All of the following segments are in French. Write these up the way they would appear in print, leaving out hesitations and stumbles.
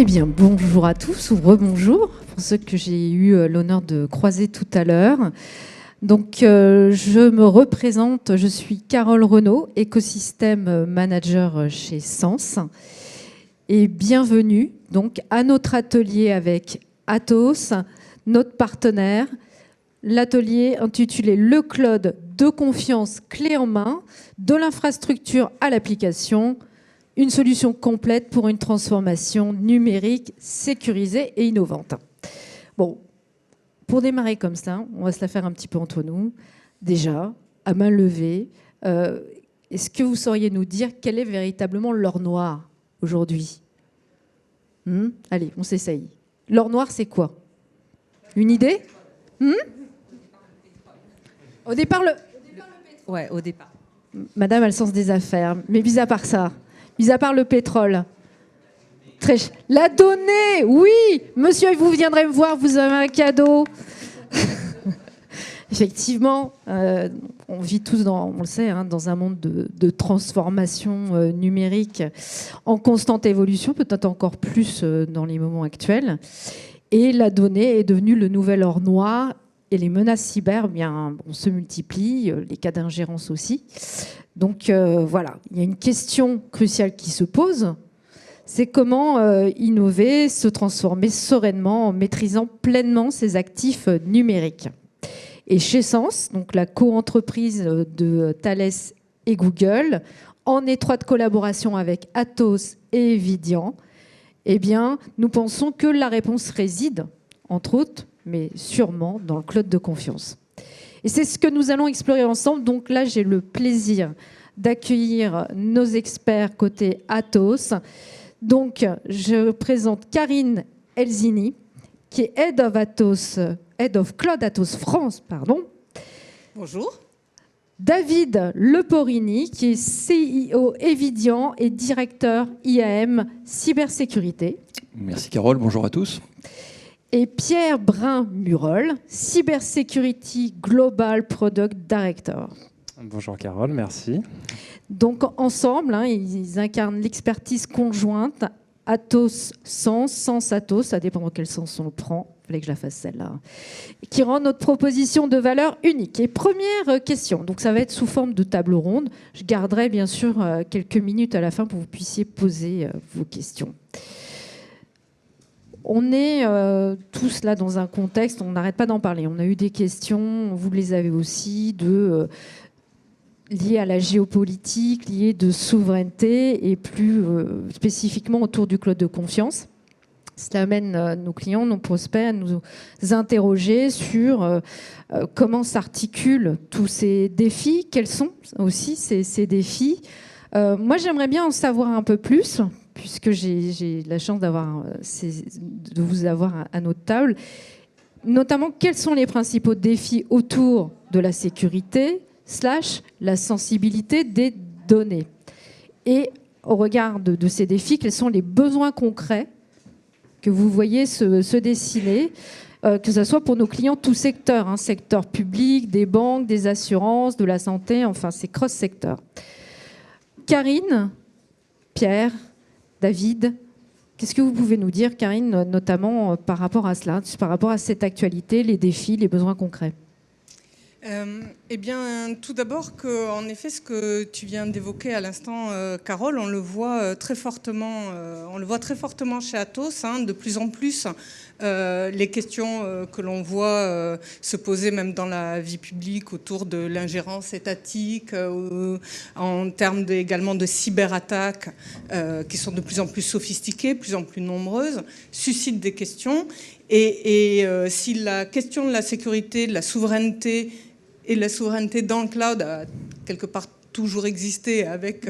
Eh bien, bonjour à tous, ou rebonjour, pour ceux que j'ai eu l'honneur de croiser tout à l'heure. Donc, je me représente, je suis Carole Renaud, écosystème manager chez Sens. Et bienvenue donc, à notre atelier avec Atos, notre partenaire, l'atelier intitulé « Le cloud de confiance clé en main, de l'infrastructure à l'application ». Une solution complète pour une transformation numérique sécurisée et innovante. Bon, pour démarrer comme ça, on va se la faire un petit peu entre nous. Déjà, à main levée, est-ce que vous sauriez nous dire quel est véritablement l'or noir aujourd'hui? Allez, on s'essaye. L'or noir, c'est quoi? Une idée? Au départ, le pétrole. Ouais, au départ. Madame a le sens des affaires, mais mis à part ça, mis à part le pétrole. La donnée, oui. Monsieur, vous viendrez me voir, vous avez un cadeau. Effectivement, on vit tous, on le sait, dans un monde de transformation numérique en constante évolution, peut-être encore plus dans les moments actuels. Et la donnée est devenue le nouvel or noir. Et les menaces cyber se multiplient, les cas d'ingérence aussi. Donc voilà, il y a une question cruciale qui se pose. C'est comment innover, se transformer sereinement en maîtrisant pleinement ses actifs numériques. Et chez Sens, donc la co-entreprise de Thales et Google, en étroite collaboration avec Atos et Evidian, eh bien, nous pensons que la réponse réside, entre autres, mais sûrement dans le cloud de confiance. Et c'est ce que nous allons explorer ensemble. Donc là, j'ai le plaisir d'accueillir nos experts côté Atos. Donc, je présente Karine Elzini, qui est Head of Cloud Atos France, pardon. Bonjour. David Leporini, qui est CIO Evidian et directeur IAM cybersécurité. Merci Carole, bonjour à tous. Et Pierre Brun-Murol, Cybersecurity Global Product Director. Bonjour Carole, merci. Donc ensemble, ils incarnent l'expertise conjointe Atos-Sens, Sens-Atos, ça dépend dans quel sens on le prend, il fallait que je la fasse celle-là, qui rend notre proposition de valeur unique. Et première question, donc ça va être sous forme de table ronde. Je garderai bien sûr quelques minutes à la fin pour que vous puissiez poser vos questions. On est tous là dans un contexte, on n'arrête pas d'en parler. On a eu des questions, vous les avez aussi, liées à la géopolitique, liées de souveraineté et plus spécifiquement autour du cloud de confiance. Cela amène nos clients, nos prospects à nous interroger sur comment s'articulent tous ces défis, quels sont aussi ces défis. Moi, j'aimerais bien en savoir un peu plus, puisque j'ai la chance de vous avoir à notre table. Notamment, quels sont les principaux défis autour de la sécurité / la sensibilité des données? Et au regard de ces défis, quels sont les besoins concrets que vous voyez se dessiner, que ce soit pour nos clients tout secteur, secteur public, des banques, des assurances, de la santé, enfin c'est cross-secteur. Karine, Pierre, David, qu'est-ce que vous pouvez nous dire, Karine, notamment par rapport à cela, par rapport à cette actualité, les défis, les besoins concrets? Eh bien, tout d'abord, en effet, ce que tu viens d'évoquer à l'instant, Carole, on le voit très fortement chez Atos, de plus en plus. Les questions que l'on voit se poser même dans la vie publique autour de l'ingérence étatique, en termes également de cyberattaques qui sont de plus en plus sophistiquées, de plus en plus nombreuses, suscitent des questions. Et si la question de la sécurité, de la souveraineté et la souveraineté dans le cloud a quelque part toujours existé avec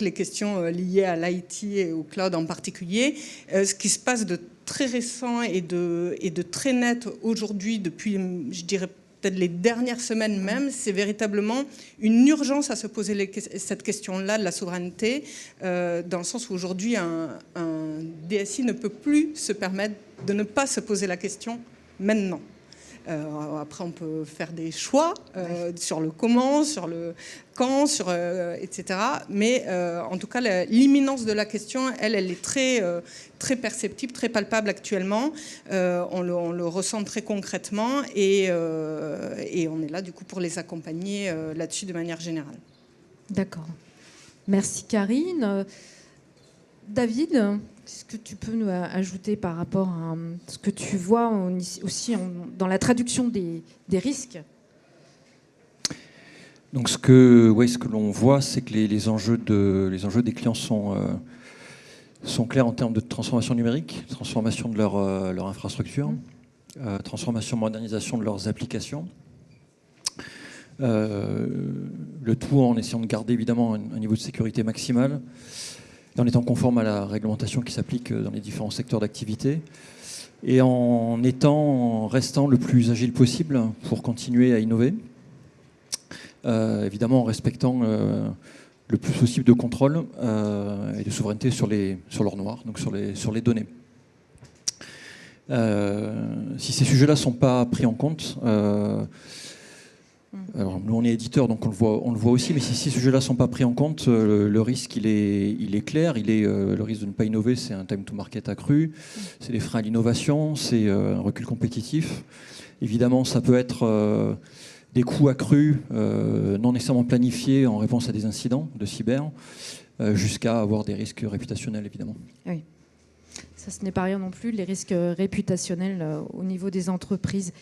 les questions liées à l'IT et au cloud en particulier, ce qui se passe de très récent et de très net aujourd'hui depuis, je dirais peut-être les dernières semaines même, c'est véritablement une urgence à se poser cette question-là de la souveraineté, dans le sens où aujourd'hui un DSI ne peut plus se permettre de ne pas se poser la question maintenant. Après, on peut faire des choix sur le comment, sur le quand, etc. Mais en tout cas, l'imminence de la question, elle est très perceptible, très palpable actuellement. On le ressent très concrètement et on est là du coup pour les accompagner là-dessus de manière générale. D'accord. Merci Karine. David, est-ce que tu peux nous ajouter par rapport à ce que tu vois aussi dans la traduction des risques ? Donc ce que l'on voit, c'est que les enjeux des clients sont clairs en termes de transformation numérique, transformation de leur infrastructure, transformation, modernisation de leurs applications. Le tout en essayant de garder évidemment un niveau de sécurité maximal, et en étant conforme à la réglementation qui s'applique dans les différents secteurs d'activité, et en restant le plus agile possible pour continuer à innover, évidemment en respectant le plus possible de contrôle et de souveraineté sur l'or noir, donc sur les données. Si ces sujets-là ne sont pas pris en compte, alors, nous, on est éditeur, donc on le voit aussi, mais si ces sujets-là ne sont pas pris en compte, le risque, il est clair. Le risque de ne pas innover, c'est un time to market accru, c'est des freins à l'innovation, c'est un recul compétitif. Évidemment, ça peut être des coûts accrus, non nécessairement planifiés en réponse à des incidents de cyber, jusqu'à avoir des risques réputationnels, évidemment. Oui. Ça, ce n'est pas rien non plus, les risques réputationnels au niveau des entreprises.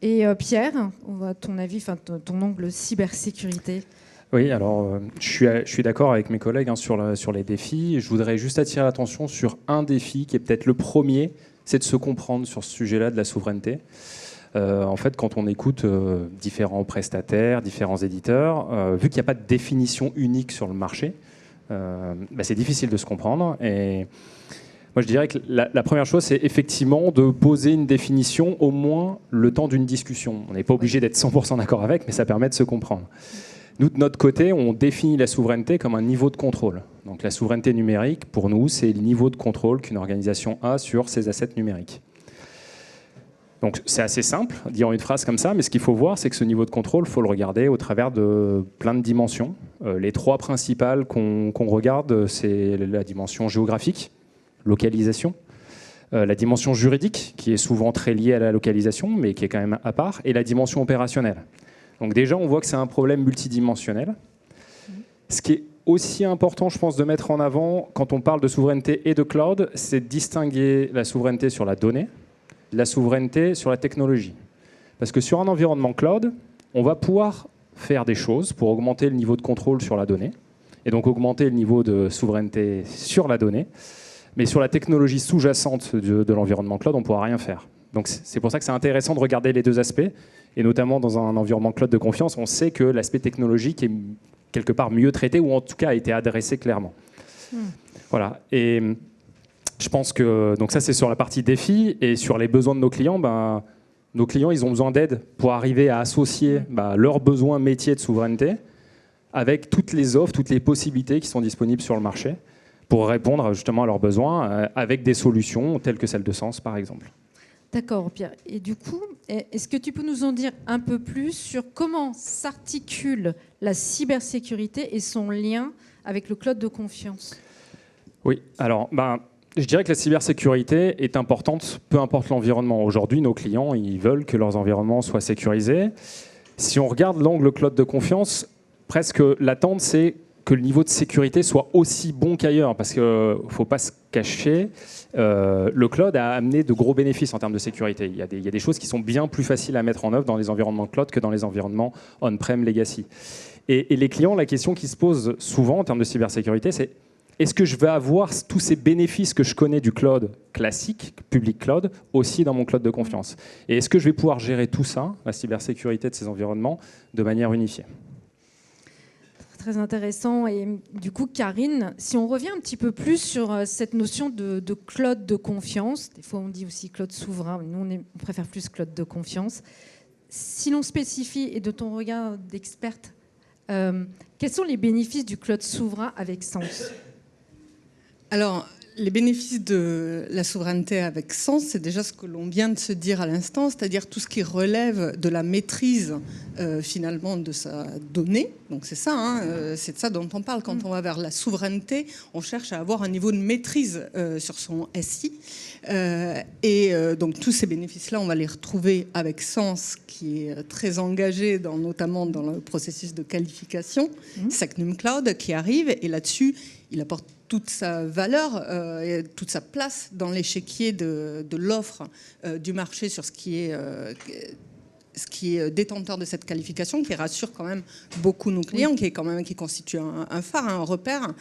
Et Pierre, on va ton avis, ton angle cybersécurité. Oui, alors je suis d'accord avec mes collègues sur les défis. Je voudrais juste attirer l'attention sur un défi qui est peut-être le premier, c'est de se comprendre sur ce sujet-là de la souveraineté. En fait, quand on écoute différents prestataires, différents éditeurs, vu qu'il n'y a pas de définition unique sur le marché, c'est difficile de se comprendre. Et moi, je dirais que la première chose, c'est effectivement de poser une définition au moins le temps d'une discussion. On n'est pas obligé d'être 100% d'accord avec, mais ça permet de se comprendre. Nous, de notre côté, on définit la souveraineté comme un niveau de contrôle. Donc la souveraineté numérique, pour nous, c'est le niveau de contrôle qu'une organisation a sur ses assets numériques. Donc c'est assez simple, dire une phrase comme ça, mais ce qu'il faut voir, c'est que ce niveau de contrôle, il faut le regarder au travers de plein de dimensions. Les trois principales qu'on regarde, c'est la dimension géographique, localisation, la dimension juridique, qui est souvent très liée à la localisation, mais qui est quand même à part, et la dimension opérationnelle. Donc déjà, on voit que c'est un problème multidimensionnel. Ce qui est aussi important, je pense, de mettre en avant, quand on parle de souveraineté et de cloud, c'est de distinguer la souveraineté sur la donnée, la souveraineté sur la technologie. Parce que sur un environnement cloud, on va pouvoir faire des choses pour augmenter le niveau de contrôle sur la donnée, et donc augmenter le niveau de souveraineté sur la donnée. Mais sur la technologie sous-jacente de l'environnement cloud, on ne pourra rien faire. Donc c'est pour ça que c'est intéressant de regarder les deux aspects. Et notamment dans un environnement cloud de confiance, on sait que l'aspect technologique est quelque part mieux traité, ou en tout cas a été adressé clairement. Voilà. Et je pense que donc ça, c'est sur la partie défi. Et sur les besoins de nos clients, ils ont besoin d'aide pour arriver à associer leurs besoins métiers de souveraineté avec toutes les offres, toutes les possibilités qui sont disponibles sur le marché, pour répondre justement à leurs besoins avec des solutions telles que celle de Sens, par exemple. D'accord, Pierre. Et du coup, est-ce que tu peux nous en dire un peu plus sur comment s'articule la cybersécurité et son lien avec le cloud de confiance ? Oui, alors je dirais que la cybersécurité est importante, peu importe l'environnement. Aujourd'hui, nos clients, ils veulent que leurs environnements soient sécurisés. Si on regarde l'angle cloud de confiance, presque l'attente, c'est que le niveau de sécurité soit aussi bon qu'ailleurs, parce qu'il ne faut pas se cacher, le cloud a amené de gros bénéfices en termes de sécurité. Il y a des choses qui sont bien plus faciles à mettre en œuvre dans les environnements cloud que dans les environnements on-prem legacy. Et les clients, la question qui se pose souvent en termes de cybersécurité, c'est est-ce que je vais avoir tous ces bénéfices que je connais du cloud classique, public cloud, aussi dans mon cloud de confiance? Et est-ce que je vais pouvoir gérer tout ça, la cybersécurité de ces environnements, de manière unifiée? Très intéressant. Et du coup, Karine, si on revient un petit peu plus sur cette notion de cloud de confiance, des fois on dit aussi cloud souverain, mais nous on préfère plus cloud de confiance. Si l'on spécifie, et de ton regard d'experte, quels sont les bénéfices du cloud souverain avec Sens ? Alors, Les bénéfices de la souveraineté avec sens, c'est déjà ce que l'on vient de se dire à l'instant, c'est-à-dire tout ce qui relève de la maîtrise finalement de sa donnée. Donc c'est ça, c'est de ça dont on parle. Quand on va vers la souveraineté, on cherche à avoir un niveau de maîtrise sur son SI. Donc tous ces bénéfices-là, on va les retrouver avec Sens, qui est très engagé notamment dans le processus de qualification, Secnum Cloud qui arrive, et là-dessus, il apporte toute sa valeur et toute sa place dans l'échiquier de l'offre du marché sur ce qui est détenteur de cette qualification, qui rassure quand même beaucoup nos clients, qui constitue un phare, un repère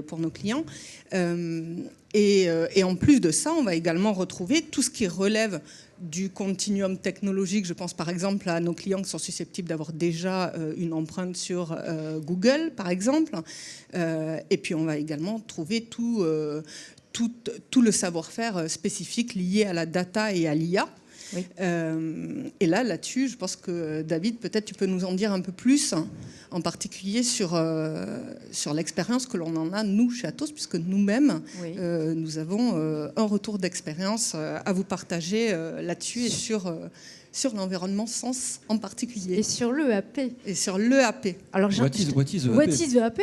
pour nos clients. Et en plus de ça, on va également retrouver tout ce qui relève du continuum technologique. Je pense par exemple à nos clients qui sont susceptibles d'avoir déjà une empreinte sur Google, par exemple. Et puis on va également trouver tout le savoir-faire spécifique lié à la data et à l'IA. Oui. Et là-dessus, je pense que David, peut-être tu peux nous en dire un peu plus, en particulier sur l'expérience que l'on en a, nous, chez Atos, puisque nous-mêmes, oui. Nous avons un retour d'expérience à vous partager là-dessus et sur l'environnement Sens en particulier. Et sur l'EAP. Alors, what is the EAP?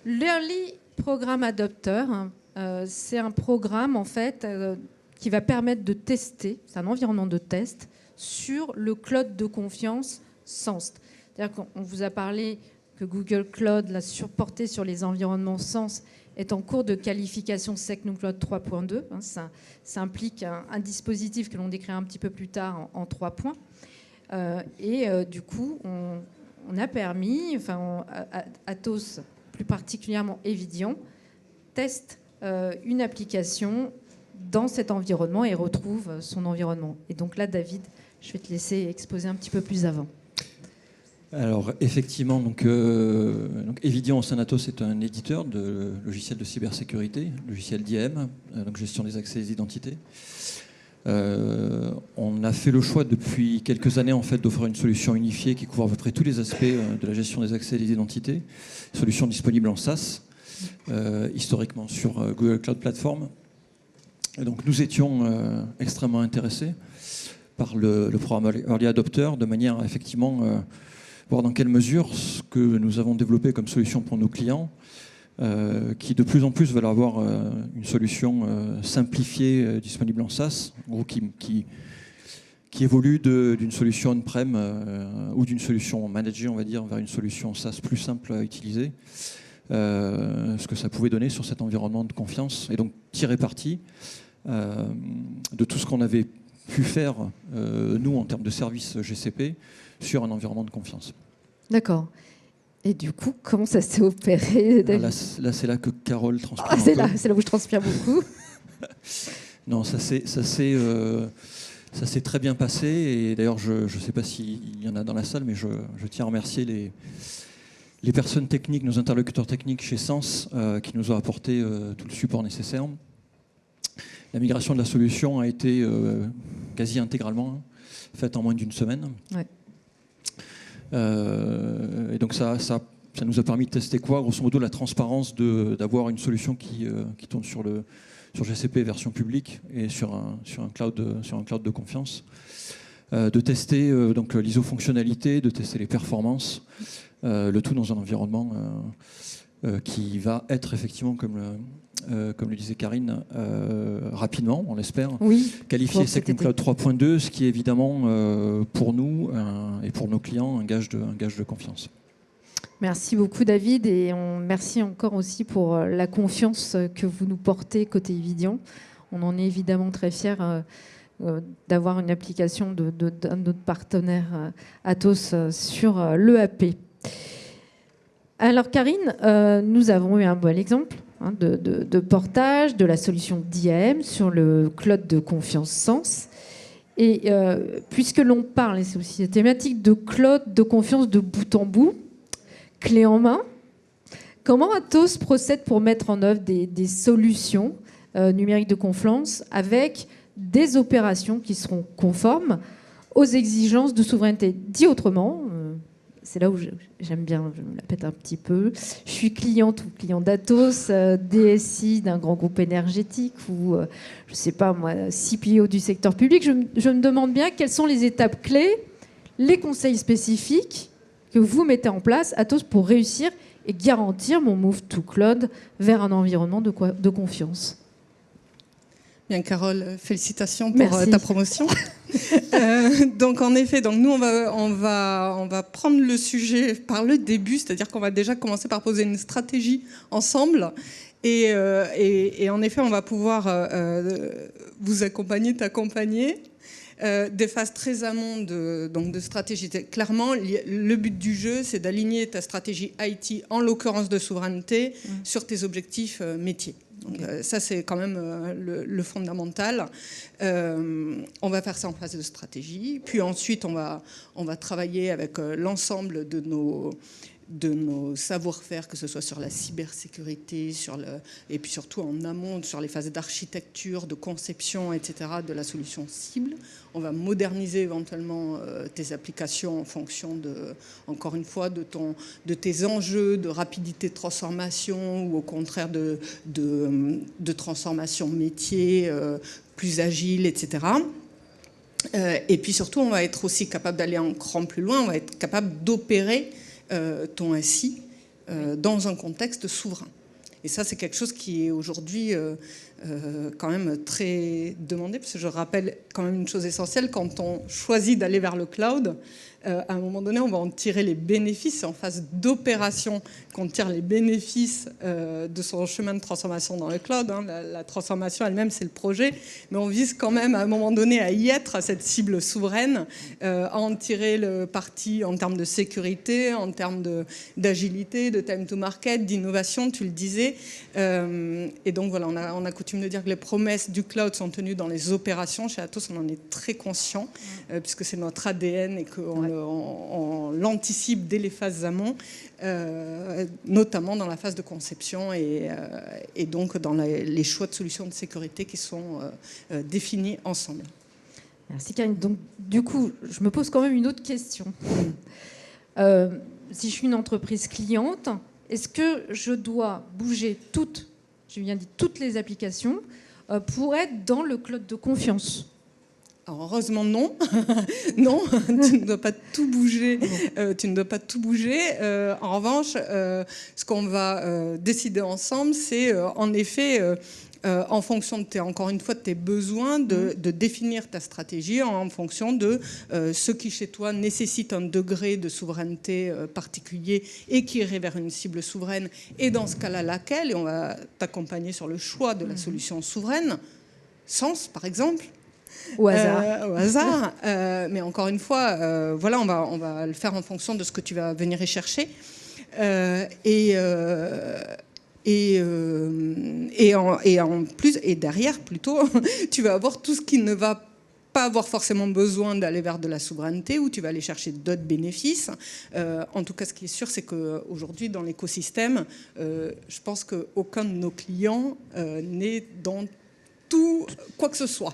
L'Early Program Adopter, c'est un programme, en fait, qui va permettre de tester, c'est un environnement de test, sur le cloud de confiance Sens. C'est-à-dire qu'on vous a parlé que Google Cloud l'a supporté sur les environnements Sens, est en cours de qualification Secnum Cloud 3.2. Ça implique un dispositif que l'on décrira un petit peu plus tard en 3 points. Du coup, on a permis, Atos, plus particulièrement Eviden, teste une application dans cet environnement et retrouve son environnement. Et donc là, David, je vais te laisser exposer un petit peu plus avant. Alors, effectivement, donc Eviden au sein d'Atos est un éditeur de logiciels de cybersécurité, logiciel d'IAM, donc gestion des accès et des identités. On a fait le choix depuis quelques années en fait, d'offrir une solution unifiée qui couvre à peu près tous les aspects de la gestion des accès et des identités, solution disponible en SaaS, historiquement sur Google Cloud Platform. Et donc nous étions extrêmement intéressés par le programme Early Adopter, de manière à effectivement voir dans quelle mesure ce que nous avons développé comme solution pour nos clients, qui de plus en plus veulent avoir une solution simplifiée disponible en SaaS, en gros, qui évolue d'une solution on-prem ou d'une solution managée, on va dire, vers une solution SaaS plus simple à utiliser. Ce que ça pouvait donner sur cet environnement de confiance, et donc tirer parti de tout ce qu'on avait pu faire, nous, en termes de services GCP, sur un environnement de confiance. D'accord. Et du coup, comment ça s'est opéré, David ? Là, c'est là que Carole transpire. C'est là où je transpire beaucoup. Non, ça s'est très bien passé, et d'ailleurs, je ne sais pas s'il y en a dans la salle, mais je tiens à remercier les personnes techniques, nos interlocuteurs techniques chez Sens, qui nous ont apporté tout le support nécessaire. La migration de la solution a été quasi intégralement faite en moins d'une semaine. Ouais. Et donc ça nous a permis de tester quoi ? Grosso modo, la transparence d'avoir une solution qui tourne sur GCP version publique et sur un cloud de confiance. De tester donc l'ISO-fonctionnalité, de tester les performances, le tout dans un environnement qui va être effectivement, comme le disait Karine, rapidement, on l'espère, oui, qualifié Secnum Cloud 3.2, ce qui est évidemment pour nous et pour nos clients un gage de confiance. Merci beaucoup David, et merci encore aussi pour la confiance que vous nous portez côté Eviden. On en est évidemment très fiers d'avoir une application d'un de notre partenaire Atos sur l'EAP. Alors Karine, nous avons eu un bon exemple de portage de la solution d'IAM sur le cloud de confiance Sens. Et puisque l'on parle, et c'est aussi la thématique, de cloud de confiance de bout en bout, clé en main, comment Atos procède pour mettre en œuvre des solutions numériques de confiance avec des opérations qui seront conformes aux exigences de souveraineté? Dit autrement, c'est là où j'aime bien, je me la pète un petit peu. Je suis cliente ou client d'Atos, DSI d'un grand groupe énergétique ou, je ne sais pas moi, CPO du secteur public. Je me demande bien quelles sont les étapes clés, les conseils spécifiques que vous mettez en place, Atos, pour réussir et garantir mon move to cloud vers un environnement de confiance. Bien, Carole, félicitations pour ta promotion. Donc, en effet, nous, on va prendre le sujet par le début, c'est-à-dire qu'on va déjà commencer par poser une stratégie ensemble. Et en effet, on va pouvoir vous accompagner, t'accompagner. Des phases très amont de stratégie. Clairement, le but du jeu, c'est d'aligner ta stratégie IT, en l'occurrence de souveraineté, sur tes objectifs métiers. Donc, ça, c'est quand même le fondamental. On va faire ça en phase de stratégie. Puis ensuite, on va travailler avec l'ensemble de nos savoir-faire, que ce soit sur la cybersécurité, et puis surtout en amont, sur les phases d'architecture, de conception, etc., de la solution cible. On va moderniser éventuellement tes applications en fonction encore une fois, de tes enjeux de rapidité de transformation ou au contraire de transformation métier, plus agile, etc. Et puis surtout, on va être aussi capable d'aller un cran plus loin, on va être capable d'opérer ton SI dans un contexte souverain. Et ça, c'est quelque chose qui est aujourd'hui quand même très demandé, parce que je rappelle quand même une chose essentielle, quand on choisit d'aller vers le cloud, à un moment donné, on va en tirer les bénéfices. C'est en phase d'opération qu'on tire les bénéfices de son chemin de transformation dans le cloud. La transformation elle-même, c'est le projet. Mais on vise quand même, à un moment donné, à y être, à cette cible souveraine, à en tirer le parti en termes de sécurité, en termes d'agilité, de time to market, d'innovation, tu le disais. Et donc, voilà, on a coutume de dire que les promesses du cloud sont tenues dans les opérations. Chez Atos, on en est très conscient, puisque c'est notre ADN et qu'on on l'anticipe dès les phases amont, notamment dans la phase de conception et donc dans les choix de solutions de sécurité qui sont définis ensemble. Merci Karine. Donc du coup, je me pose quand même une autre question. Si je suis une entreprise cliente, est-ce que je dois bouger toutes les applications pour être dans le cloud de confiance ? Alors heureusement non, non, tu ne dois pas tout bouger. En revanche, ce qu'on va décider ensemble, c'est en effet, en fonction encore une fois de tes besoins, de définir ta stratégie en fonction de ce qui chez toi nécessite un degré de souveraineté particulier et qui irait vers une cible souveraine. Et dans ce cas-là, laquelle ? Et on va t'accompagner sur le choix de la solution souveraine. Sens, par exemple. Au hasard. Mais encore une fois, voilà, on va le faire en fonction de ce que tu vas venir y chercher. Et en plus, et derrière plutôt, tu vas avoir tout ce qui ne va pas avoir forcément besoin d'aller vers de la souveraineté, où tu vas aller chercher d'autres bénéfices. En tout cas, ce qui est sûr, c'est qu'aujourd'hui, dans l'écosystème, je pense qu'aucun de nos clients n'est dans tout, quoi que ce soit.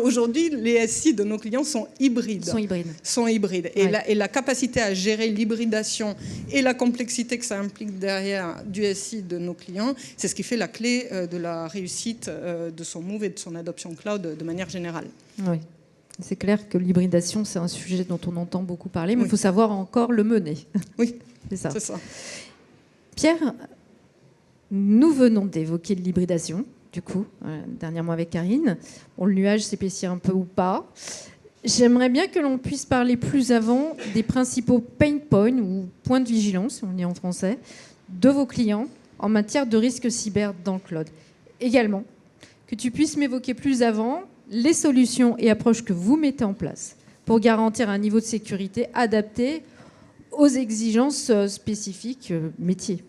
Aujourd'hui, les SI de nos clients sont hybrides. Ouais. Et la capacité à gérer l'hybridation et la complexité que ça implique derrière du SI de nos clients, c'est ce qui fait la clé de la réussite de son move et de son adoption cloud de manière générale. Oui. C'est clair que l'hybridation, c'est un sujet dont on entend beaucoup parler, mais il faut savoir encore le mener. Oui, c'est ça. Pierre, nous venons d'évoquer l'hybridation. Du coup, dernièrement avec Karine. Bon, le nuage s'épaissit un peu ou pas. J'aimerais bien que l'on puisse parler plus avant des principaux pain points ou points de vigilance, si on dit en français, de vos clients en matière de risque cyber dans le cloud. Également, que tu puisses m'évoquer plus avant les solutions et approches que vous mettez en place pour garantir un niveau de sécurité adapté aux exigences spécifiques métiers.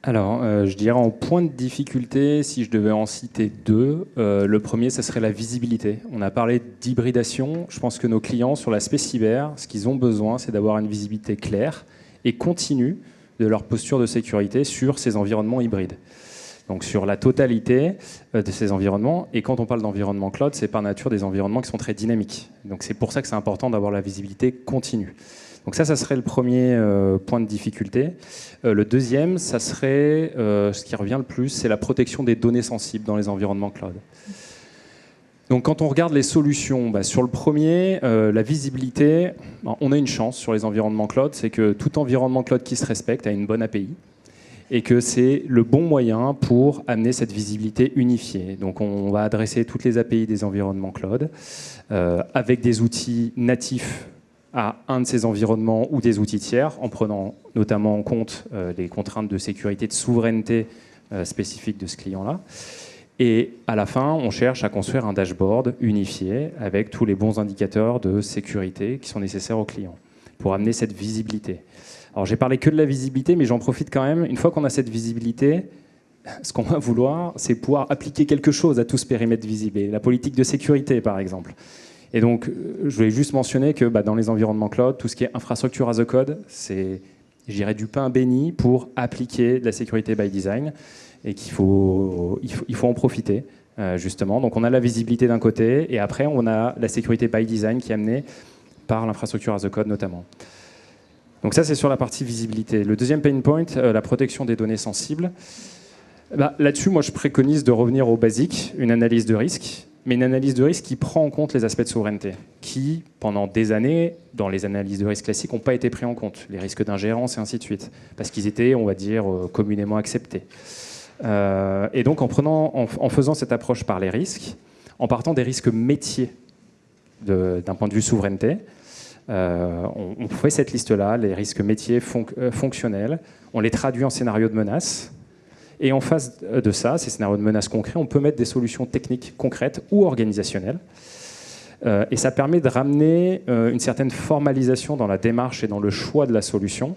Alors, je dirais en point de difficulté, si je devais en citer deux, le premier, ça serait la visibilité. On a parlé d'hybridation. Je pense que nos clients, sur l'aspect cyber, ce qu'ils ont besoin, c'est d'avoir une visibilité claire et continue de leur posture de sécurité sur ces environnements hybrides. Donc sur la totalité de ces environnements. Et quand on parle d'environnement cloud, c'est par nature des environnements qui sont très dynamiques. Donc c'est pour ça que c'est important d'avoir la visibilité continue. Donc ça serait le premier point de difficulté. Le deuxième, ça serait, ce qui revient le plus, c'est la protection des données sensibles dans les environnements cloud. Donc quand on regarde les solutions, sur le premier, la visibilité, on a une chance sur les environnements cloud, c'est que tout environnement cloud qui se respecte a une bonne API et que c'est le bon moyen pour amener cette visibilité unifiée. Donc on va adresser toutes les API des environnements cloud avec des outils natifs à un de ces environnements ou des outils tiers, en prenant notamment en compte les contraintes de sécurité, de souveraineté spécifiques de ce client-là. Et à la fin, on cherche à construire un dashboard unifié avec tous les bons indicateurs de sécurité qui sont nécessaires aux clients pour amener cette visibilité. Alors j'ai parlé que de la visibilité, mais j'en profite quand même. Une fois qu'on a cette visibilité, ce qu'on va vouloir, c'est pouvoir appliquer quelque chose à tout ce périmètre visible. La politique de sécurité, par exemple. Et donc, je voulais juste mentionner que dans les environnements cloud, tout ce qui est infrastructure as a code, c'est, je dirais, du pain béni pour appliquer de la sécurité by design et qu'il faut en profiter, justement. Donc, on a la visibilité d'un côté et après, on a la sécurité by design qui est amenée par l'infrastructure as a code, notamment. Donc ça, c'est sur la partie visibilité. Le deuxième pain point, la protection des données sensibles. Là-dessus, moi, je préconise de revenir au basique, une analyse de risque, mais une analyse de risque qui prend en compte les aspects de souveraineté, qui, pendant des années, dans les analyses de risque classiques, n'ont pas été pris en compte, les risques d'ingérence et ainsi de suite, parce qu'ils étaient, on va dire, communément acceptés. Et donc, en faisant cette approche par les risques, en partant des risques métiers d'un point de vue souveraineté, on fait cette liste-là, les risques métiers fonctionnels, on les traduit en scénarios de menaces, et en face de ça, ces scénarios de menaces concrets, on peut mettre des solutions techniques concrètes ou organisationnelles, et ça permet de ramener une certaine formalisation dans la démarche et dans le choix de la solution,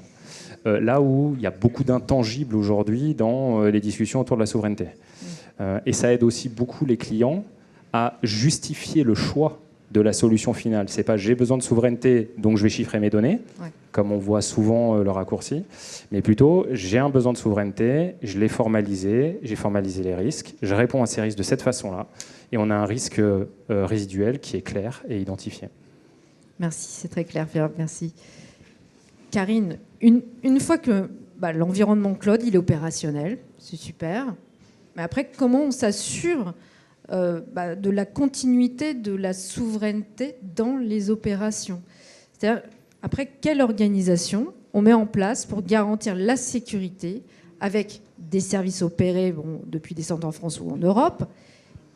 là où il y a beaucoup d'intangibles aujourd'hui dans les discussions autour de la souveraineté. Et ça aide aussi beaucoup les clients à justifier le choix de la solution finale. C'est pas j'ai besoin de souveraineté, donc je vais chiffrer mes données, comme on voit souvent le raccourci, mais plutôt j'ai un besoin de souveraineté, je l'ai formalisé, j'ai formalisé les risques, je réponds à ces risques de cette façon-là, et on a un risque résiduel qui est clair et identifié. Merci, c'est très clair, merci. Karine, une fois que l'environnement cloud il est opérationnel, c'est super, mais après comment on s'assure de la continuité de la souveraineté dans les opérations. C'est-à-dire, après, quelle organisation on met en place pour garantir la sécurité avec des services opérés depuis des centres en France ou en Europe,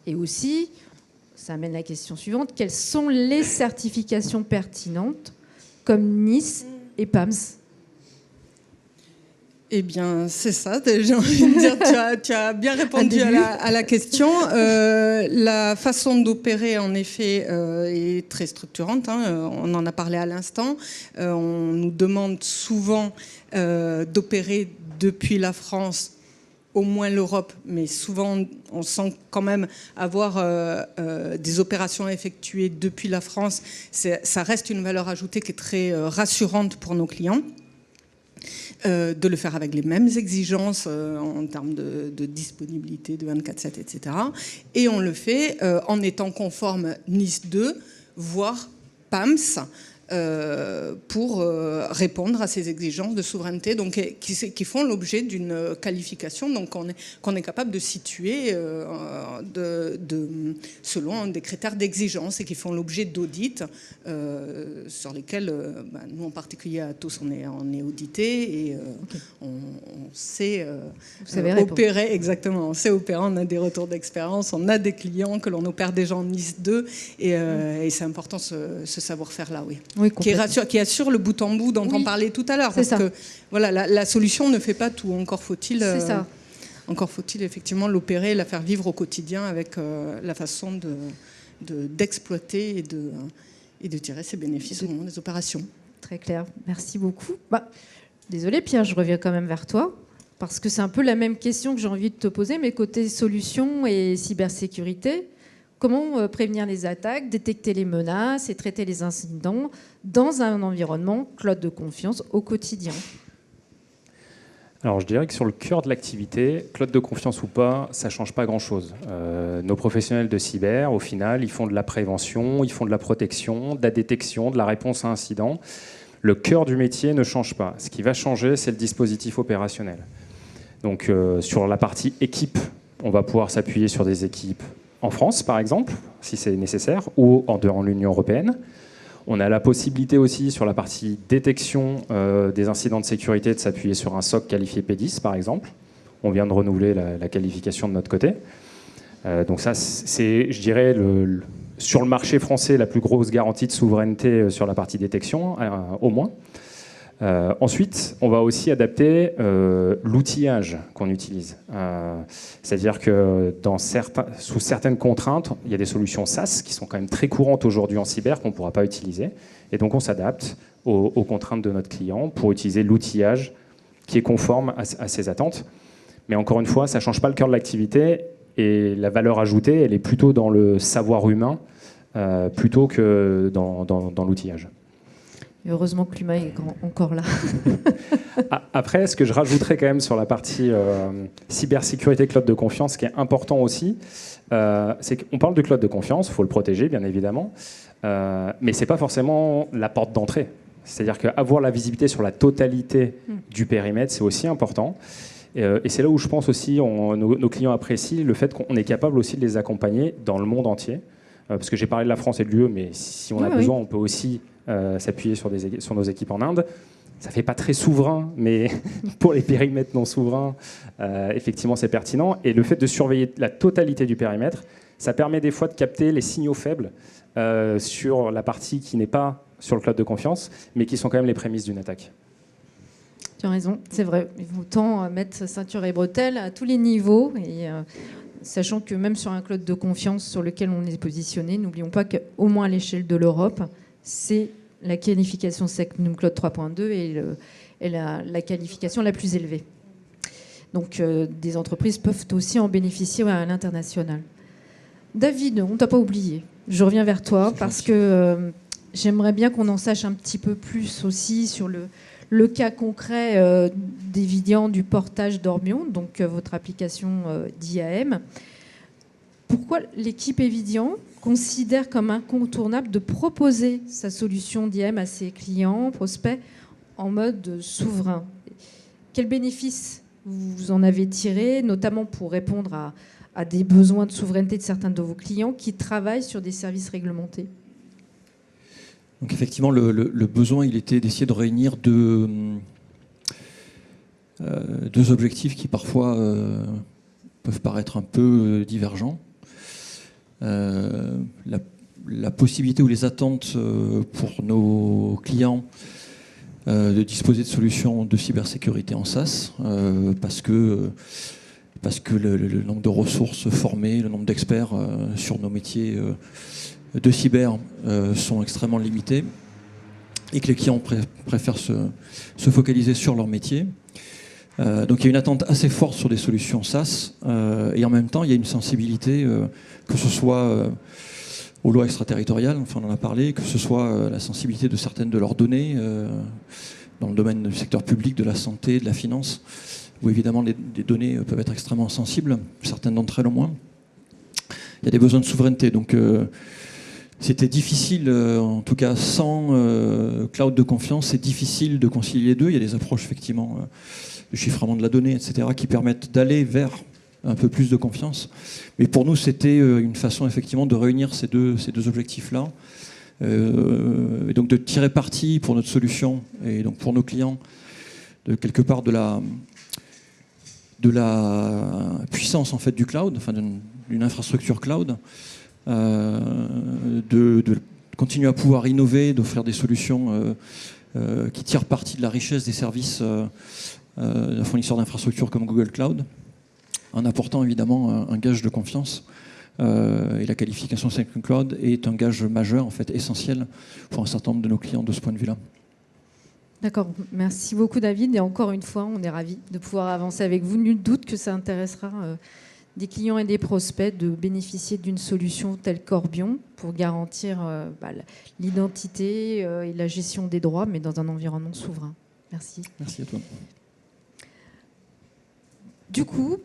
et aussi, ça amène la question suivante, quelles sont les certifications pertinentes comme NIS et PAMS ? Eh bien, c'est ça, j'ai envie de dire, tu as bien répondu à la question. La façon d'opérer, en effet, est très structurante. On en a parlé à l'instant. On nous demande souvent d'opérer depuis la France, au moins l'Europe, mais souvent, on sent quand même avoir des opérations effectuées depuis la France. Ça reste une valeur ajoutée qui est très rassurante pour nos clients. De le faire avec les mêmes exigences en termes de disponibilité, de 24/7, etc. Et on le fait en étant conforme NIS 2, voire PAMS, pour répondre à ces exigences de souveraineté, donc qui font l'objet d'une qualification, donc qu'on est capable de situer selon des critères d'exigence et qui font l'objet d'audits sur lesquels nous en particulier à Atos on est audité et on sait opérer exactement, on sait opérer, on a des retours d'expérience, on a des clients que l'on opère déjà en NIS 2 et c'est important ce savoir-faire là, oui, qui assure le bout en bout dont on parlait tout à l'heure. Parce que voilà, la solution ne fait pas tout. Encore faut-il effectivement l'opérer, la faire vivre au quotidien avec la façon d'exploiter et de tirer ses bénéfices au moment des opérations. Très clair. Merci beaucoup. Désolée Pierre, je reviens quand même vers toi. Parce que c'est un peu la même question que j'ai envie de te poser, mais côté solutions et cybersécurité. Comment prévenir les attaques, détecter les menaces et traiter les incidents dans un environnement cloud de confiance au quotidien ? Alors je dirais que sur le cœur de l'activité, cloud de confiance ou pas, ça ne change pas grand-chose. Nos professionnels de cyber, au final, ils font de la prévention, ils font de la protection, de la détection, de la réponse à incidents. Le cœur du métier ne change pas. Ce qui va changer, c'est le dispositif opérationnel. Donc sur la partie équipe, on va pouvoir s'appuyer sur des équipes en France, par exemple, si c'est nécessaire, ou en dehors de l'Union européenne. On a la possibilité aussi, sur la partie détection des incidents de sécurité, de s'appuyer sur un SOC qualifié P10, par exemple. On vient de renouveler la qualification de notre côté. Donc ça, c'est, je dirais, sur le marché français, la plus grosse garantie de souveraineté sur la partie détection, au moins. Ensuite, on va aussi adapter l'outillage qu'on utilise. C'est-à-dire que sous certaines contraintes, il y a des solutions SaaS qui sont quand même très courantes aujourd'hui en cyber qu'on ne pourra pas utiliser. Et donc on s'adapte aux contraintes de notre client pour utiliser l'outillage qui est conforme à ses attentes. Mais encore une fois, ça ne change pas le cœur de l'activité. Et la valeur ajoutée, elle est plutôt dans le savoir humain plutôt que dans l'outillage. Et heureusement que l'humain est encore là. Après, ce que je rajouterais quand même sur la partie cybersécurité cloud de confiance, ce qui est important aussi, c'est qu'on parle du cloud de confiance, il faut le protéger bien évidemment, mais ce n'est pas forcément la porte d'entrée. C'est-à-dire qu'avoir la visibilité sur la totalité du périmètre, c'est aussi important. Et c'est là où je pense aussi, nos clients apprécient le fait qu'on est capable aussi de les accompagner dans le monde entier. Parce que j'ai parlé de la France et de l'UE, mais si on a besoin, on peut aussi s'appuyer sur nos équipes en Inde. Ça ne fait pas très souverain, mais pour les périmètres non souverains, effectivement, c'est pertinent. Et le fait de surveiller la totalité du périmètre, ça permet des fois de capter les signaux faibles sur la partie qui n'est pas sur le cloud de confiance, mais qui sont quand même les prémices d'une attaque. Tu as raison, c'est vrai. Il faut autant mettre ceinture et bretelles à tous les niveaux. Et, sachant que même sur un cloud de confiance sur lequel on est positionné, n'oublions pas qu'au moins à l'échelle de l'Europe, c'est la qualification SecNum Cloud 3.2 et la qualification la plus élevée. Donc des entreprises peuvent aussi en bénéficier à l'international. David, on ne t'a pas oublié. Je reviens vers toi parce que j'aimerais bien qu'on en sache un petit peu plus aussi sur le cas concret d'Evidian du portage d'Orbion, donc votre application d'IAM. Pourquoi l'équipe Evidian considère comme incontournable de proposer sa solution d'IAM à ses clients, prospects, en mode souverain? Quels bénéfices vous en avez tiré, notamment pour répondre à des besoins de souveraineté de certains de vos clients qui travaillent sur des services réglementés? Donc effectivement, le besoin, il était d'essayer de réunir deux objectifs qui parfois peuvent paraître un peu divergents. La possibilité ou les attentes pour nos clients de disposer de solutions de cybersécurité en SaaS, parce que le nombre de ressources formées, le nombre d'experts sur nos métiers de cyber sont extrêmement limités et que les clients préfèrent se focaliser sur leur métier. Donc il y a une attente assez forte sur des solutions SaaS et en même temps il y a une sensibilité que ce soit aux lois extraterritoriales, enfin on en a parlé, que ce soit la sensibilité de certaines de leurs données dans le domaine du secteur public, de la santé, de la finance, où évidemment les données peuvent être extrêmement sensibles, certaines d'entre elles au moins. Il y a des besoins de souveraineté, donc c'était difficile, en tout cas sans cloud de confiance, c'est difficile de concilier les deux. Il y a des approches effectivement de chiffrement de la donnée, etc., qui permettent d'aller vers un peu plus de confiance. Mais pour nous, c'était une façon effectivement de réunir ces deux objectifs-là, et donc de tirer parti pour notre solution et donc pour nos clients de quelque part de la puissance en fait du cloud, enfin d'une infrastructure cloud. De continuer à pouvoir innover, d'offrir des solutions qui tirent parti de la richesse des services d'un fournisseur d'infrastructures comme Google Cloud, en apportant évidemment un gage de confiance. Et la qualification SecNum Cloud est un gage majeur, en fait, essentiel pour un certain nombre de nos clients de ce point de vue-là. D'accord, merci beaucoup David. Et encore une fois, on est ravis de pouvoir avancer avec vous. Nul doute que ça intéressera des clients et des prospects de bénéficier d'une solution telle qu'Orbion pour garantir l'identité et la gestion des droits, mais dans un environnement souverain. Merci. Merci à toi. Du coup,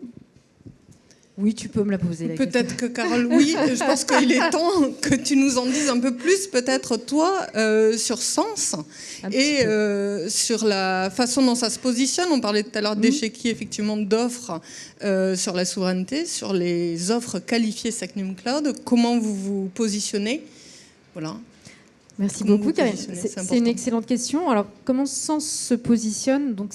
Oui, tu peux me la poser. Peut-être que Carole, oui, je pense qu'il est temps que tu nous en dises un peu plus, peut-être toi, sur Sens et sur la façon dont ça se positionne. On parlait tout à l'heure d'échiquier, effectivement, d'offres sur la souveraineté, sur les offres qualifiées Secnum Cloud. Comment vous vous positionnez? Voilà. Merci beaucoup, Karine. C'est une excellente question. Alors, comment Sens se positionne? Donc,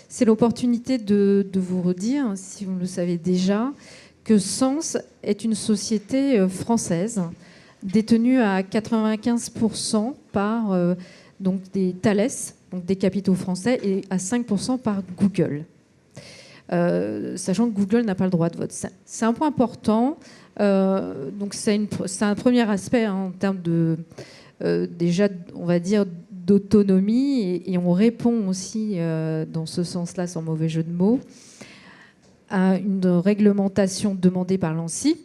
c'est l'opportunité de vous redire, si vous le savez déjà, que Sens est une société française détenue à 95% par donc des Thales, donc des capitaux français, et à 5% par Google. Sachant que Google n'a pas le droit de vote. C'est un point important. Donc c'est un premier aspect hein, en termes de déjà, on va dire, d'autonomie, et on répond aussi dans ce sens-là, sans mauvais jeu de mots, à une réglementation demandée par l'ANSSI,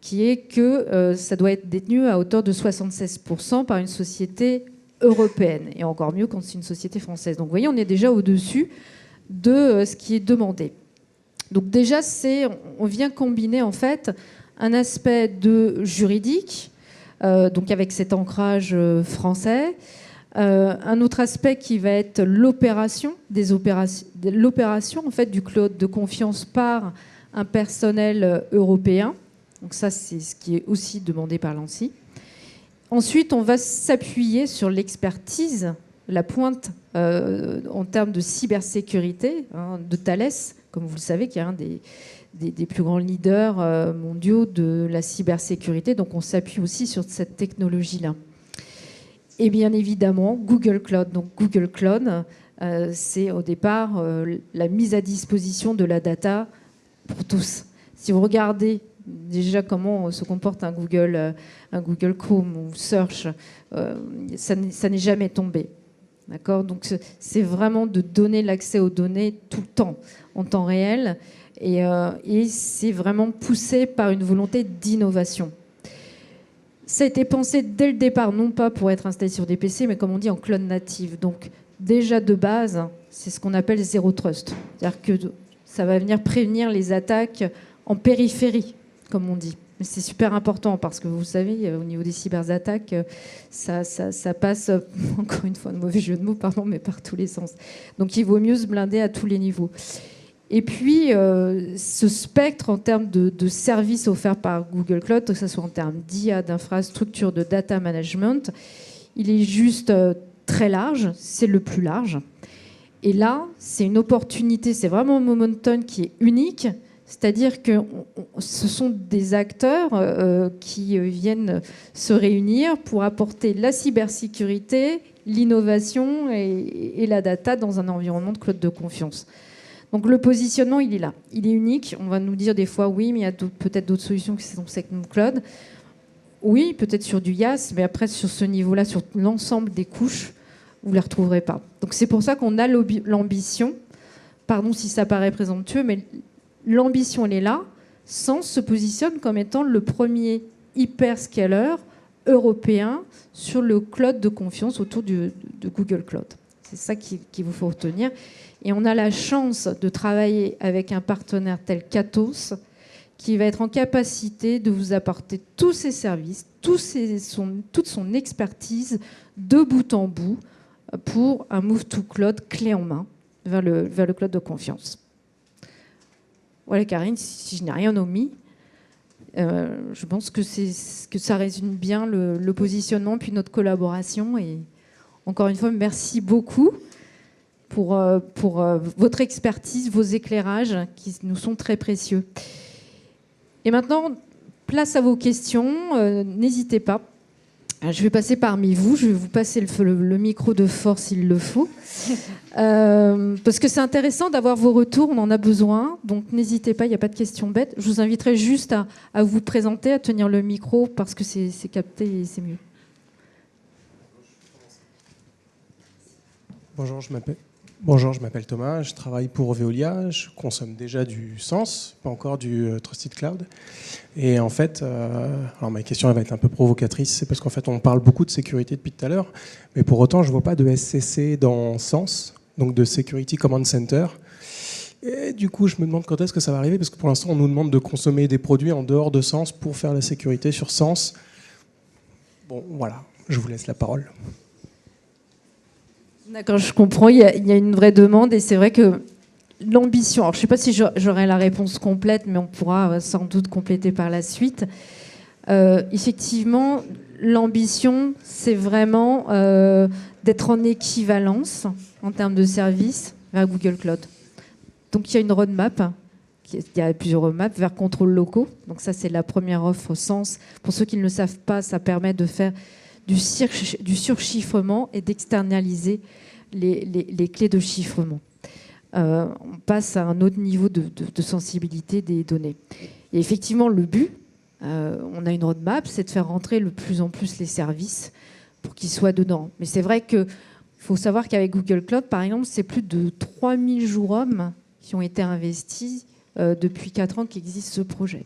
qui est que ça doit être détenu à hauteur de 76% par une société européenne, et encore mieux quand c'est une société française. Donc vous voyez, on est déjà au-dessus de ce qui est demandé. Donc déjà, on vient combiner en fait un aspect de juridique, donc avec cet ancrage français, un autre aspect qui va être l'opération en fait du cloud de confiance par un personnel européen. Donc ça, c'est ce qui est aussi demandé par l'ANSSI. Ensuite, on va s'appuyer sur l'expertise, la pointe en termes de cybersécurité hein, de Thales, comme vous le savez, qui est un des plus grands leaders mondiaux de la cybersécurité. Donc on s'appuie aussi sur cette technologie-là. Et bien évidemment, Google Cloud. Donc Google Cloud, c'est au départ la mise à disposition de la data pour tous. Si vous regardez déjà comment se comporte un Google Chrome ou Search, ça n'est jamais tombé. D'accord ? Donc c'est vraiment de donner l'accès aux données tout le temps, en temps réel, et c'est vraiment poussé par une volonté d'innovation. Ça a été pensé dès le départ, non pas pour être installé sur des PC, mais comme on dit en cloud native. Donc déjà de base, c'est ce qu'on appelle zéro trust. C'est-à-dire que ça va venir prévenir les attaques en périphérie, comme on dit. Mais c'est super important parce que vous savez, au niveau des cyberattaques, ça passe, encore une fois, un mauvais jeu de mots, pardon, mais par tous les sens. Donc il vaut mieux se blinder à tous les niveaux. Et puis, ce spectre en termes de services offerts par Google Cloud, que ce soit en termes d'IA, d'infrastructure, de data management, il est juste très large, c'est le plus large. Et là, c'est une opportunité, c'est vraiment un momentum qui est unique, c'est-à-dire que ce sont des acteurs qui viennent se réunir pour apporter la cybersécurité, l'innovation et la data dans un environnement de cloud de confiance. Donc le positionnement, il est là. Il est unique. On va nous dire des fois, oui, mais il y a peut-être d'autres solutions qui sont Secnum Cloud. Oui, peut-être sur du IaaS, mais après, sur ce niveau-là, sur l'ensemble des couches, vous ne les retrouverez pas. Donc c'est pour ça qu'on a l'ambition, pardon si ça paraît présomptueux, mais l'ambition, elle est là. Sens se positionne comme étant le premier hyperscaler européen sur le cloud de confiance autour de Google Cloud. C'est ça qu'il vous faut retenir. Et on a la chance de travailler avec un partenaire tel qu'Atos, qui va être en capacité de vous apporter tous ses services, toute son expertise de bout en bout pour un move to cloud clé en main vers le cloud de confiance. Voilà, Karine, si je n'ai rien omis, je pense que ça résume bien le positionnement puis notre collaboration. Et encore une fois, merci beaucoup pour votre expertise, vos éclairages qui nous sont très précieux. Et maintenant, place à vos questions. N'hésitez pas. Je vais passer parmi vous. Je vais vous passer le micro de force s'il le faut. Parce que c'est intéressant d'avoir vos retours. On en a besoin. Donc n'hésitez pas, il n'y a pas de questions bêtes. Je vous inviterai juste à vous présenter, à tenir le micro parce que c'est capté et c'est mieux. Bonjour, je m'appelle Thomas, je travaille pour Veolia, je consomme déjà du Sens, pas encore du Trusted Cloud. Et en fait, alors ma question elle va être un peu provocatrice, c'est parce qu'en fait on parle beaucoup de sécurité depuis tout à l'heure, mais pour autant je ne vois pas de SCC dans Sens, donc de Security Command Center. Et du coup, je me demande quand est-ce que ça va arriver, parce que pour l'instant, on nous demande de consommer des produits en dehors de Sens pour faire la sécurité sur Sens. Bon, voilà, je vous laisse la parole. D'accord, je comprends, il y a une vraie demande et c'est vrai que l'ambition, alors je ne sais pas si j'aurai la réponse complète, mais on pourra sans doute compléter par la suite. Effectivement, l'ambition, c'est vraiment d'être en équivalence en termes de services vers Google Cloud. Donc il y a une roadmap, il y a plusieurs roadmaps vers contrôles locaux. Donc ça, c'est la première offre Sens. Pour ceux qui ne le savent pas, ça permet de faire du surchiffrement et d'externaliser les clés de chiffrement. On passe à un autre niveau de sensibilité des données. Et effectivement, le but, on a une roadmap, c'est de faire rentrer de plus en plus les services pour qu'ils soient dedans. Mais c'est vrai qu'il faut savoir qu'avec Google Cloud, par exemple, c'est plus de 3000 jours hommes qui ont été investis depuis 4 ans qu'existe ce projet.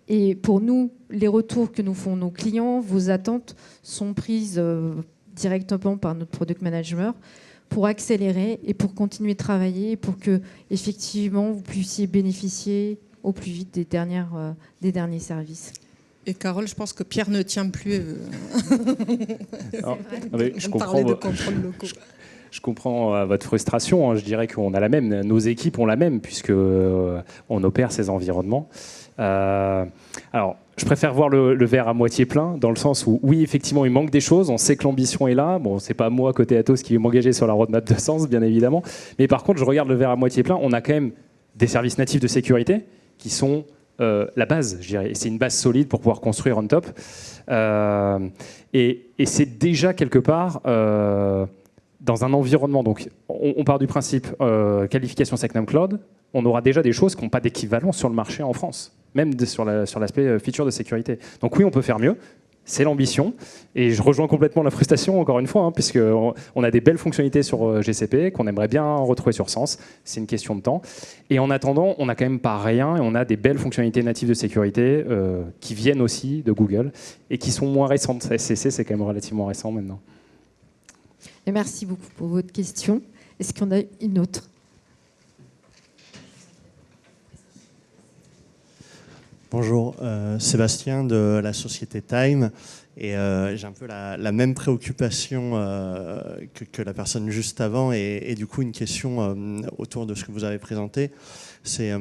Et pour nous, les retours que nous font nos clients, vos attentes sont prises directement par notre product manager pour accélérer et pour continuer de travailler, pour que effectivement vous puissiez bénéficier au plus vite des derniers services. Et Carole, je pense que Pierre ne tient plus. Je comprends. Je comprends votre frustration. Je dirais qu'on a la même. Nos équipes ont la même puisque on opère ces environnements. Alors, je préfère voir le verre à moitié plein, dans le sens où, oui, effectivement, il manque des choses. On sait que l'ambition est là. Bon, c'est pas moi, côté Atos, qui vais m'engager sur la roadmap de Sens, bien évidemment. Mais par contre, je regarde le verre à moitié plein. On a quand même des services natifs de sécurité qui sont la base, je dirais. Et c'est une base solide pour pouvoir construire on top. Et c'est déjà quelque part dans un environnement. Donc, on part du principe qualification SecNum Cloud. On aura déjà des choses qui n'ont pas d'équivalent sur le marché en France, même sur l'aspect feature de sécurité. Donc oui, on peut faire mieux. C'est l'ambition. Et je rejoins complètement la frustration, encore une fois, puisqu'on a des belles fonctionnalités sur GCP qu'on aimerait bien retrouver sur Sens. C'est une question de temps. Et en attendant, on n'a quand même pas rien. Et on a des belles fonctionnalités natives de sécurité qui viennent aussi de Google et qui sont moins récentes. SCC, c'est quand même relativement récent maintenant. Et merci beaucoup pour votre question. Est-ce qu'on a une autre ? Bonjour, Sébastien de la société Time. Et j'ai un peu la même préoccupation que la personne juste avant. Et du coup, une question autour de ce que vous avez présenté. C'est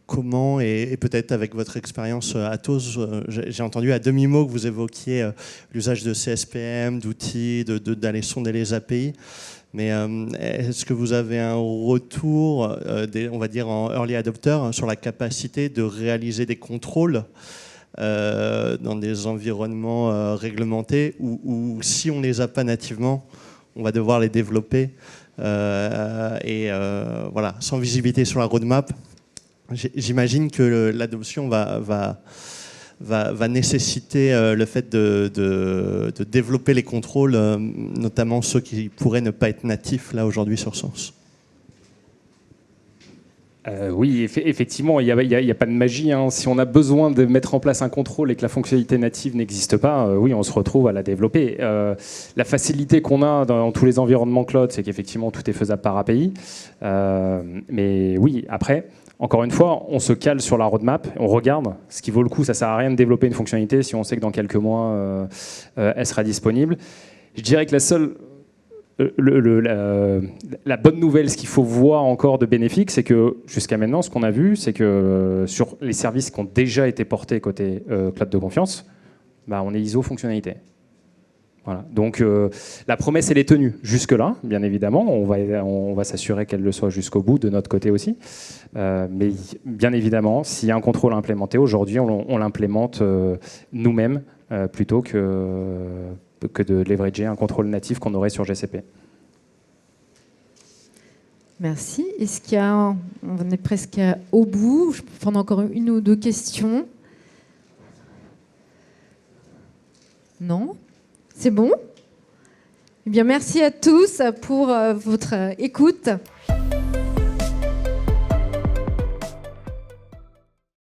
comment, et peut-être avec votre expérience Atos, j'ai entendu à demi-mot que vous évoquiez l'usage de CSPM, d'outils, d'aller sonder les API. Mais est-ce que vous avez un retour, on va dire en early adopter, sur la capacité de réaliser des contrôles dans des environnements réglementés où si on ne les a pas nativement, on va devoir les développer voilà, sans visibilité sur la roadmap. J'imagine que l'adoption va nécessiter le fait de développer les contrôles, notamment ceux qui pourraient ne pas être natifs là aujourd'hui sur Sens. Oui, effectivement, il n'y a pas de magie. Hein. Si on a besoin de mettre en place un contrôle et que la fonctionnalité native n'existe pas, oui, on se retrouve à la développer. La facilité qu'on a dans tous les environnements cloud, c'est qu'effectivement, tout est faisable par API. Mais oui, après, encore une fois, on se cale sur la roadmap, on regarde ce qui vaut le coup. Ça ne sert à rien de développer une fonctionnalité si on sait que dans quelques mois, elle sera disponible. Je dirais que la bonne nouvelle, ce qu'il faut voir encore de bénéfique, c'est que jusqu'à maintenant, ce qu'on a vu, c'est que sur les services qui ont déjà été portés côté cloud de confiance, on est ISO fonctionnalité. Voilà. Donc la promesse, elle est tenue jusque-là, bien évidemment. On va s'assurer qu'elle le soit jusqu'au bout, de notre côté aussi. Mais bien évidemment, s'il y a un contrôle à implémenter, aujourd'hui, on l'implémente nous-mêmes plutôt que de leverager un contrôle natif qu'on aurait sur GCP. Merci. Est-ce qu'il y a on est presque au bout. Je peux prendre encore une ou deux questions. Non ? C'est bon ? Eh bien, merci à tous pour votre écoute.